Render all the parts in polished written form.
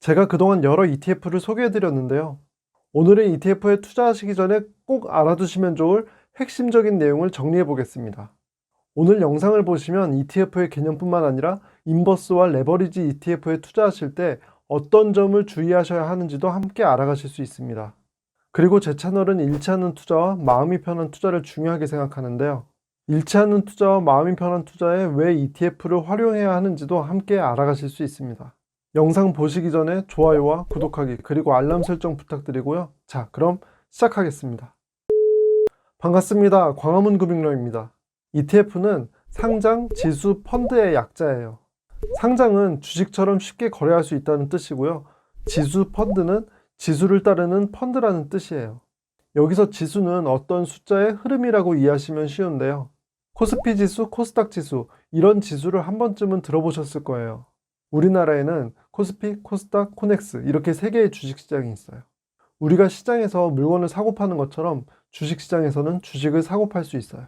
제가 그동안 여러 ETF를 소개해드렸는데요. 오늘은 ETF에 투자하시기 전에 꼭 알아두시면 좋을 핵심적인 내용을 정리해 보겠습니다. 오늘 영상을 보시면 ETF의 개념뿐만 아니라 인버스와 레버리지 ETF에 투자하실 때 어떤 점을 주의하셔야 하는지도 함께 알아가실 수 있습니다. 그리고 제 채널은 잃지 않는 투자와 마음이 편한 투자를 중요하게 생각하는데요. 잃지 않는 투자와 마음이 편한 투자에 왜 ETF를 활용해야 하는지도 함께 알아가실 수 있습니다. 영상 보시기 전에 좋아요와 구독하기 그리고 알람 설정 부탁드리고요. 자, 그럼 시작하겠습니다. 반갑습니다. 광화문 금융러입니다. ETF는 상장, 지수, 펀드의 약자예요. 상장은 주식처럼 쉽게 거래할 수 있다는 뜻이고요. 지수, 펀드는 지수를 따르는 펀드라는 뜻이에요. 여기서 지수는 어떤 숫자의 흐름이라고 이해하시면 쉬운데요. 코스피 지수, 코스닥 지수, 이런 지수를 한 번쯤은 들어보셨을 거예요. 우리나라에는 코스피, 코스닥, 코넥스 이렇게 세 개의 주식시장이 있어요. 우리가 시장에서 물건을 사고 파는 것처럼 주식시장에서는 주식을 사고 팔 수 있어요.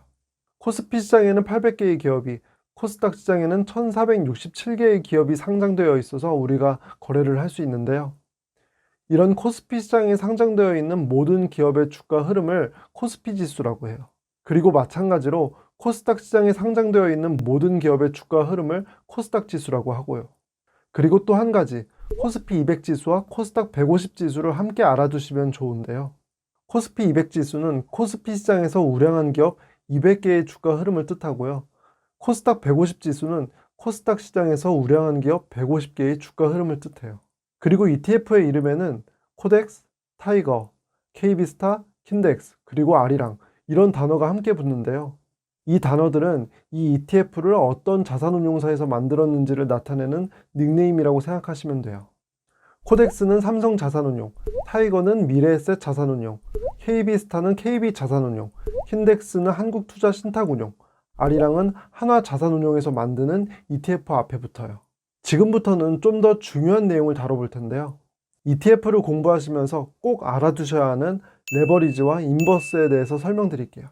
코스피 시장에는 800개의 기업이, 코스닥 시장에는 1467개의 기업이 상장되어 있어서 우리가 거래를 할 수 있는데요. 이런 코스피 시장에 상장되어 있는 모든 기업의 주가 흐름을 코스피 지수라고 해요. 그리고 마찬가지로 코스닥 시장에 상장되어 있는 모든 기업의 주가 흐름을 코스닥 지수라고 하고요. 그리고 또 한 가지, 코스피 200 지수와 코스닥 150 지수를 함께 알아두시면 좋은데요. 코스피 200 지수는 코스피 시장에서 우량한 기업 200개의 주가 흐름을 뜻하고요. 코스닥 150 지수는 코스닥 시장에서 우량한 기업 150개의 주가 흐름을 뜻해요. 그리고 ETF의 이름에는 코덱스, 타이거, KB스타, 킨덱스, 그리고 아리랑 이런 단어가 함께 붙는데요. 이 단어들은 이 ETF를 어떤 자산운용사에서 만들었는지를 나타내는 닉네임이라고 생각하시면 돼요. 코덱스는 삼성 자산운용, 타이거는 미래에셋 자산운용, KB스타는 KB 자산운용, 킨덱스는 한국투자신탁운용, 아리랑은 한화자산운용에서 만드는 ETF 앞에 붙어요. 지금부터는 좀 더 중요한 내용을 다뤄볼 텐데요. ETF를 공부하시면서 꼭 알아두셔야 하는 레버리지와 인버스에 대해서 설명드릴게요.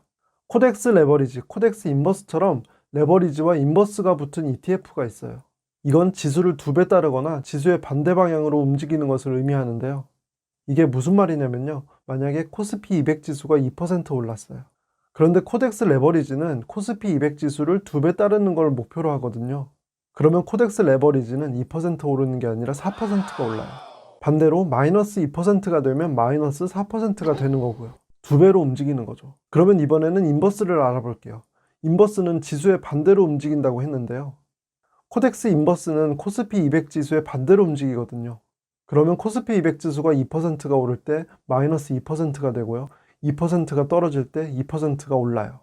코덱스 레버리지, 코덱스 인버스처럼 레버리지와 인버스가 붙은 ETF가 있어요. 이건 지수를 2배 따르거나 지수의 반대 방향으로 움직이는 것을 의미하는데요. 이게 무슨 말이냐면요. 만약에 코스피 200 지수가 2% 올랐어요. 그런데 코덱스 레버리지는 코스피 200 지수를 2배 따르는 걸 목표로 하거든요. 그러면 코덱스 레버리지는 2% 오르는 게 아니라 4%가 올라요. 반대로 마이너스 2%가 되면 마이너스 4%가 되는 거고요. 2배로 움직이는 거죠. 그러면 이번에는 인버스를 알아볼게요. 인버스는 지수의 반대로 움직인다고 했는데요. 코덱스 인버스는 코스피 200 지수의 반대로 움직이거든요. 그러면 코스피 200 지수가 2%가 오를 때 마이너스 2%가 되고요. 2%가 떨어질 때 2%가 올라요.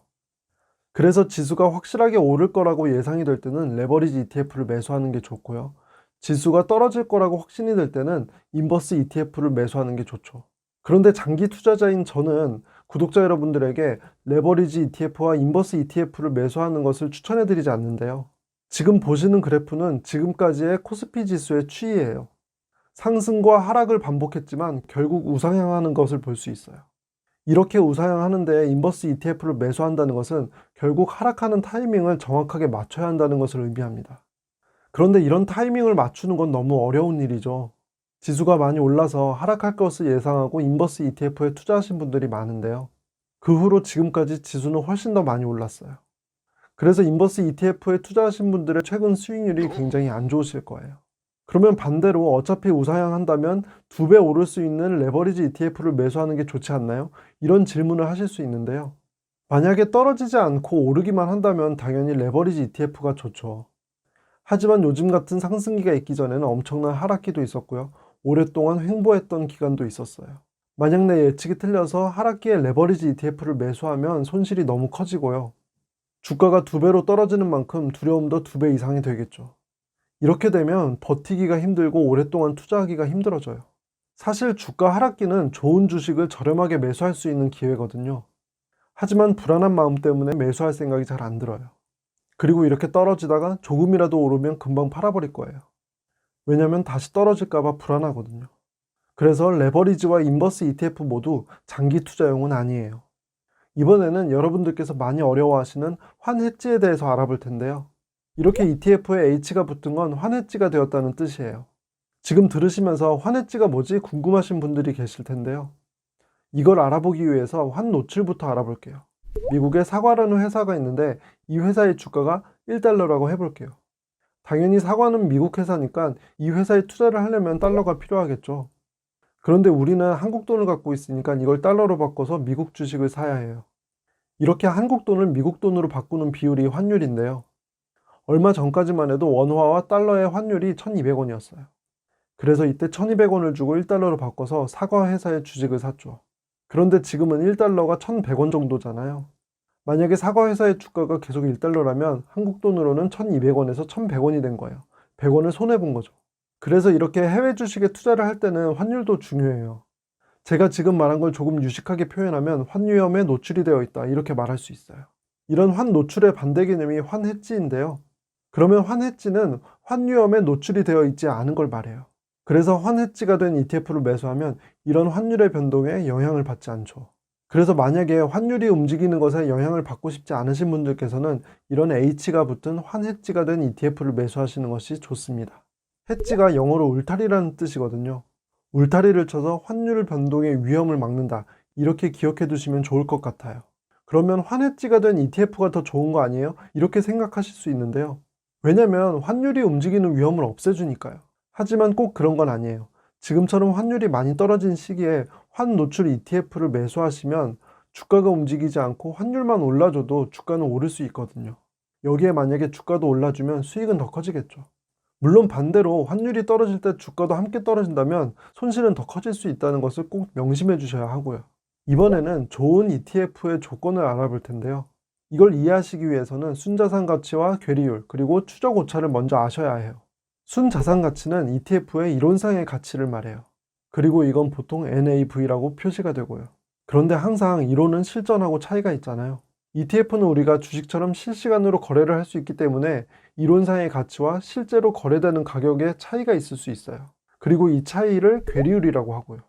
그래서 지수가 확실하게 오를 거라고 예상이 될 때는 레버리지 ETF를 매수하는 게 좋고요. 지수가 떨어질 거라고 확신이 될 때는 인버스 ETF를 매수하는 게 좋죠. 그런데 장기 투자자인 저는 구독자 여러분들에게 레버리지 ETF와 인버스 ETF를 매수하는 것을 추천해 드리지 않는데요. 지금 보시는 그래프는 지금까지의 코스피 지수의 추이예요. 상승과 하락을 반복했지만 결국 우상향하는 것을 볼 수 있어요. 이렇게 우상향하는데 인버스 ETF를 매수한다는 것은 결국 하락하는 타이밍을 정확하게 맞춰야 한다는 것을 의미합니다. 그런데 이런 타이밍을 맞추는 건 너무 어려운 일이죠. 지수가 많이 올라서 하락할 것을 예상하고 인버스 ETF에 투자하신 분들이 많은데요. 그 후로 지금까지 지수는 훨씬 더 많이 올랐어요. 그래서 인버스 ETF에 투자하신 분들의 최근 수익률이 굉장히 안 좋으실 거예요. 그러면 반대로 어차피 우상향한다면 2배 오를 수 있는 레버리지 ETF를 매수하는 게 좋지 않나요? 이런 질문을 하실 수 있는데요. 만약에 떨어지지 않고 오르기만 한다면 당연히 레버리지 ETF가 좋죠. 하지만 요즘 같은 상승기가 있기 전에는 엄청난 하락기도 있었고요. 오랫동안 횡보했던 기간도 있었어요. 만약 내 예측이 틀려서 하락기에 레버리지 ETF를 매수하면 손실이 너무 커지고요. 주가가 2배로 떨어지는 만큼 두려움도 2배 이상이 되겠죠. 이렇게 되면 버티기가 힘들고 오랫동안 투자하기가 힘들어져요. 사실 주가 하락기는 좋은 주식을 저렴하게 매수할 수 있는 기회거든요. 하지만 불안한 마음 때문에 매수할 생각이 잘 안 들어요. 그리고 이렇게 떨어지다가 조금이라도 오르면 금방 팔아버릴 거예요. 왜냐면 다시 떨어질까봐 불안하거든요. 그래서 레버리지와 인버스 ETF 모두 장기 투자용은 아니에요. 이번에는 여러분들께서 많이 어려워하시는 환헤지에 대해서 알아볼 텐데요. 이렇게 ETF에 H가 붙은 건 환헤지가 되었다는 뜻이에요. 지금 들으시면서 환 엣지가 뭐지 궁금하신 분들이 계실 텐데요. 이걸 알아보기 위해서 환 노출부터 알아볼게요. 미국에 사과라는 회사가 있는데 이 회사의 주가가 1달러라고 해볼게요. 당연히 사과는 미국 회사니까 이 회사에 투자를 하려면 달러가 필요하겠죠. 그런데 우리는 한국 돈을 갖고 있으니까 이걸 달러로 바꿔서 미국 주식을 사야 해요. 이렇게 한국 돈을 미국 돈으로 바꾸는 비율이 환율인데요. 얼마 전까지만 해도 원화와 달러의 환율이 1200원이었어요. 그래서 이때 1200원을 주고 1달러로 바꿔서 사과 회사의 주식을 샀죠. 그런데 지금은 1달러가 1100원 정도잖아요. 만약에 사과 회사의 주가가 계속 1달러라면 한국 돈으로는 1200원에서 1100원이 된 거예요. 100원을 손해본 거죠. 그래서 이렇게 해외 주식에 투자를 할 때는 환율도 중요해요. 제가 지금 말한 걸 조금 유식하게 표현하면 환위험에 노출이 되어 있다 이렇게 말할 수 있어요. 이런 환 노출의 반대 개념이 환 해지인데요. 그러면 환 해지는 환위험에 노출이 되어 있지 않은 걸 말해요. 그래서 환 해지가 된 ETF를 매수하면 이런 환율의 변동에 영향을 받지 않죠. 그래서 만약에 환율이 움직이는 것에 영향을 받고 싶지 않으신 분들께서는 이런 H가 붙은 환 해지가 된 ETF를 매수하시는 것이 좋습니다. 해지가 영어로 울타리라는 뜻이거든요. 울타리를 쳐서 환율 변동의 위험을 막는다 이렇게 기억해 두시면 좋을 것 같아요. 그러면 환 해지가 된 ETF가 더 좋은 거 아니에요? 이렇게 생각하실 수 있는데요. 왜냐면 환율이 움직이는 위험을 없애주니까요. 하지만 꼭 그런 건 아니에요. 지금처럼 환율이 많이 떨어진 시기에 환 노출 ETF를 매수하시면 주가가 움직이지 않고 환율만 올라줘도 주가는 오를 수 있거든요. 여기에 만약에 주가도 올라주면 수익은 더 커지겠죠. 물론 반대로 환율이 떨어질 때 주가도 함께 떨어진다면 손실은 더 커질 수 있다는 것을 꼭 명심해 주셔야 하고요. 이번에는 좋은 ETF의 조건을 알아볼 텐데요. 이걸 이해하시기 위해서는 순자산 가치와 괴리율 그리고 추적 오차를 먼저 아셔야 해요. 순자산 가치는 ETF의 이론상의 가치를 말해요. 그리고 이건 보통 NAV라고 표시가 되고요. 그런데 항상 이론은 실전하고 차이가 있잖아요. ETF는 우리가 주식처럼 실시간으로 거래를 할 수 있기 때문에 이론상의 가치와 실제로 거래되는 가격에 차이가 있을 수 있어요. 그리고 이 차이를 괴리율이라고 하고요.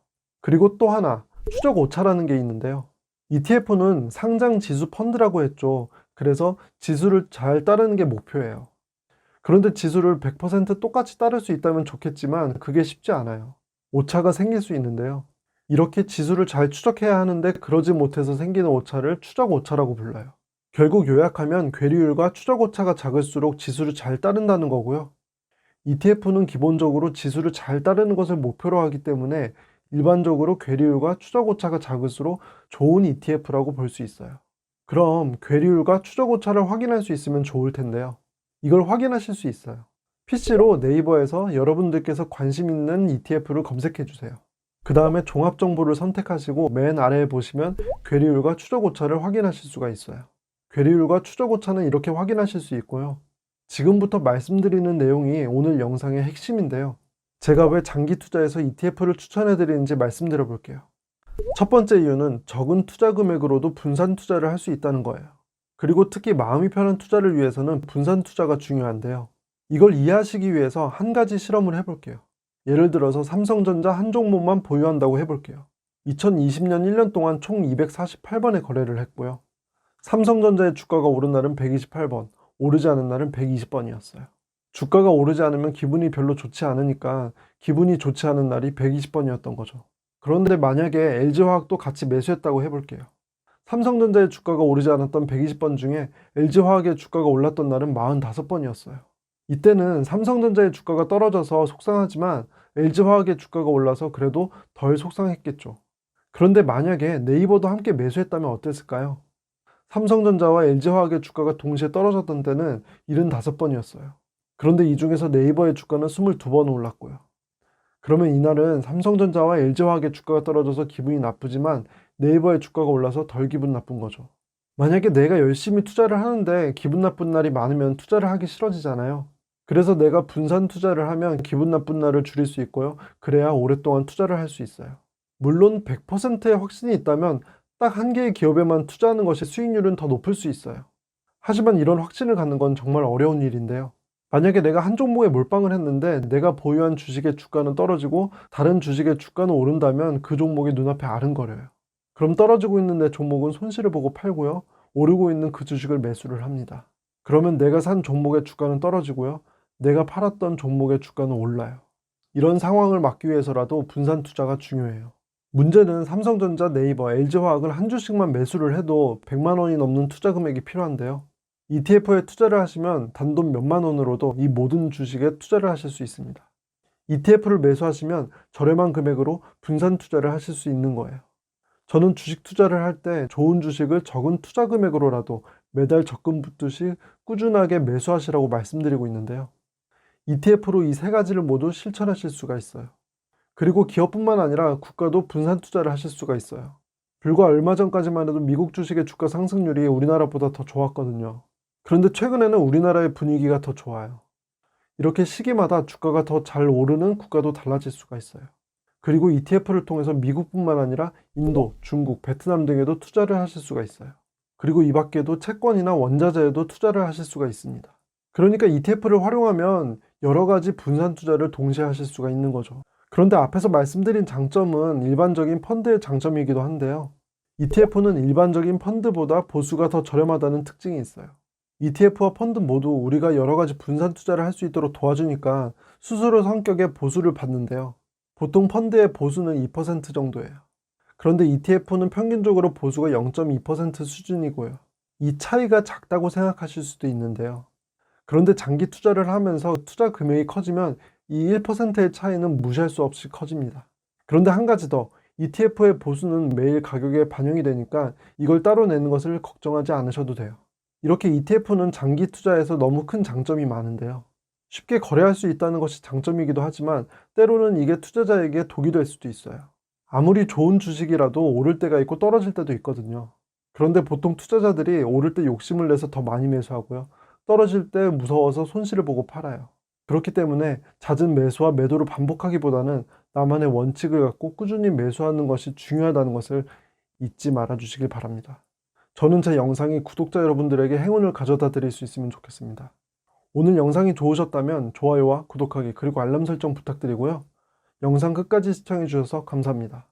그리고 또 하나, 추적 오차라는 게 있는데요. ETF는 상장 지수 펀드라고 했죠. 그래서 지수를 잘 따르는 게 목표예요. 그런데 지수를 100% 똑같이 따를 수 있다면 좋겠지만 그게 쉽지 않아요. 오차가 생길 수 있는데요. 이렇게 지수를 잘 추적해야 하는데 그러지 못해서 생기는 오차를 추적 오차라고 불러요. 결국 요약하면 괴리율과 추적 오차가 작을수록 지수를 잘 따른다는 거고요. ETF는 기본적으로 지수를 잘 따르는 것을 목표로 하기 때문에 일반적으로 괴리율과 추적 오차가 작을수록 좋은 ETF라고 볼 수 있어요. 그럼 괴리율과 추적 오차를 확인할 수 있으면 좋을 텐데요. 이걸 확인하실 수 있어요. PC로 네이버에서 여러분들께서 관심 있는 ETF를 검색해 주세요. 그 다음에 종합 정보를 선택하시고 맨 아래에 보시면 괴리율과 추적 오차를 확인하실 수가 있어요. 괴리율과 추적 오차는 이렇게 확인하실 수 있고요. 지금부터 말씀드리는 내용이 오늘 영상의 핵심인데요. 제가 왜 장기 투자에서 ETF를 추천해 드리는지 말씀드려 볼게요. 첫 번째 이유는 적은 투자 금액으로도 분산 투자를 할 수 있다는 거예요. 그리고 특히 마음이 편한 투자를 위해서는 분산 투자가 중요한데요. 이걸 이해하시기 위해서 한 가지 실험을 해볼게요. 예를 들어서 삼성전자 한 종목만 보유한다고 해볼게요. 2020년 1년 동안 총 248번의 거래를 했고요. 삼성전자의 주가가 오른 날은 128번, 오르지 않은 날은 120번이었어요. 주가가 오르지 않으면 기분이 별로 좋지 않으니까 기분이 좋지 않은 날이 120번이었던 거죠. 그런데 만약에 LG화학도 같이 매수했다고 해볼게요. 삼성전자의 주가가 오르지 않았던 120번 중에 LG화학의 주가가 올랐던 날은 45번이었어요. 이때는 삼성전자의 주가가 떨어져서 속상하지만 LG화학의 주가가 올라서 그래도 덜 속상했겠죠. 그런데 만약에 네이버도 함께 매수했다면 어땠을까요? 삼성전자와 LG화학의 주가가 동시에 떨어졌던 때는 75번이었어요. 그런데 이 중에서 네이버의 주가는 22번 올랐고요. 그러면 이날은 삼성전자와 LG화학의 주가가 떨어져서 기분이 나쁘지만 네이버의 주가가 올라서 덜 기분 나쁜 거죠. 만약에 내가 열심히 투자를 하는데 기분 나쁜 날이 많으면 투자를 하기 싫어지잖아요. 그래서 내가 분산 투자를 하면 기분 나쁜 날을 줄일 수 있고요. 그래야 오랫동안 투자를 할 수 있어요. 물론 100%의 확신이 있다면 딱 한 개의 기업에만 투자하는 것이 수익률은 더 높을 수 있어요. 하지만 이런 확신을 갖는 건 정말 어려운 일인데요. 만약에 내가 한 종목에 몰빵을 했는데 내가 보유한 주식의 주가는 떨어지고 다른 주식의 주가는 오른다면 그 종목이 눈앞에 아른거려요. 그럼 떨어지고 있는 내 종목은 손실을 보고 팔고요. 오르고 있는 그 주식을 매수를 합니다. 그러면 내가 산 종목의 주가는 떨어지고요. 내가 팔았던 종목의 주가는 올라요. 이런 상황을 막기 위해서라도 분산 투자가 중요해요. 문제는 삼성전자, 네이버, LG화학을 한 주씩만 매수를 해도 100만 원이 넘는 투자 금액이 필요한데요. ETF에 투자를 하시면 단돈 몇만 원으로도 이 모든 주식에 투자를 하실 수 있습니다. ETF를 매수하시면 저렴한 금액으로 분산 투자를 하실 수 있는 거예요. 저는 주식 투자를 할 때 좋은 주식을 적은 투자 금액으로라도 매달 적금 붙듯이 꾸준하게 매수하시라고 말씀드리고 있는데요. ETF로 이 세 가지를 모두 실천하실 수가 있어요. 그리고 기업뿐만 아니라 국가도 분산 투자를 하실 수가 있어요. 불과 얼마 전까지만 해도 미국 주식의 주가 상승률이 우리나라보다 더 좋았거든요. 그런데 최근에는 우리나라의 분위기가 더 좋아요. 이렇게 시기마다 주가가 더 잘 오르는 국가도 달라질 수가 있어요. 그리고 ETF를 통해서 미국뿐만 아니라 인도, 중국, 베트남 등에도 투자를 하실 수가 있어요. 그리고 이 밖에도 채권이나 원자재에도 투자를 하실 수가 있습니다. 그러니까 ETF를 활용하면 여러 가지 분산 투자를 동시에 하실 수가 있는 거죠. 그런데 앞에서 말씀드린 장점은 일반적인 펀드의 장점이기도 한데요. ETF는 일반적인 펀드보다 보수가 더 저렴하다는 특징이 있어요. ETF와 펀드 모두 우리가 여러 가지 분산 투자를 할 수 있도록 도와주니까 수수료 성격의 보수를 받는데요. 보통 펀드의 보수는 2% 정도예요. 그런데 ETF는 평균적으로 보수가 0.2% 수준이고요. 이 차이가 작다고 생각하실 수도 있는데요. 그런데 장기 투자를 하면서 투자 금액이 커지면 이 1%의 차이는 무시할 수 없이 커집니다. 그런데 한 가지 더, ETF의 보수는 매일 가격에 반영이 되니까 이걸 따로 내는 것을 걱정하지 않으셔도 돼요. 이렇게 ETF는 장기 투자에서 너무 큰 장점이 많은데요. 쉽게 거래할 수 있다는 것이 장점이기도 하지만 때로는 이게 투자자에게 독이 될 수도 있어요. 아무리 좋은 주식이라도 오를 때가 있고 떨어질 때도 있거든요. 그런데 보통 투자자들이 오를 때 욕심을 내서 더 많이 매수하고요. 떨어질 때 무서워서 손실을 보고 팔아요. 그렇기 때문에 잦은 매수와 매도를 반복하기보다는 나만의 원칙을 갖고 꾸준히 매수하는 것이 중요하다는 것을 잊지 말아 주시길 바랍니다. 저는 제 영상이 구독자 여러분들에게 행운을 가져다 드릴 수 있으면 좋겠습니다. 오늘 영상이 좋으셨다면 좋아요와 구독하기 그리고 알람 설정 부탁드리고요. 영상 끝까지 시청해 주셔서 감사합니다.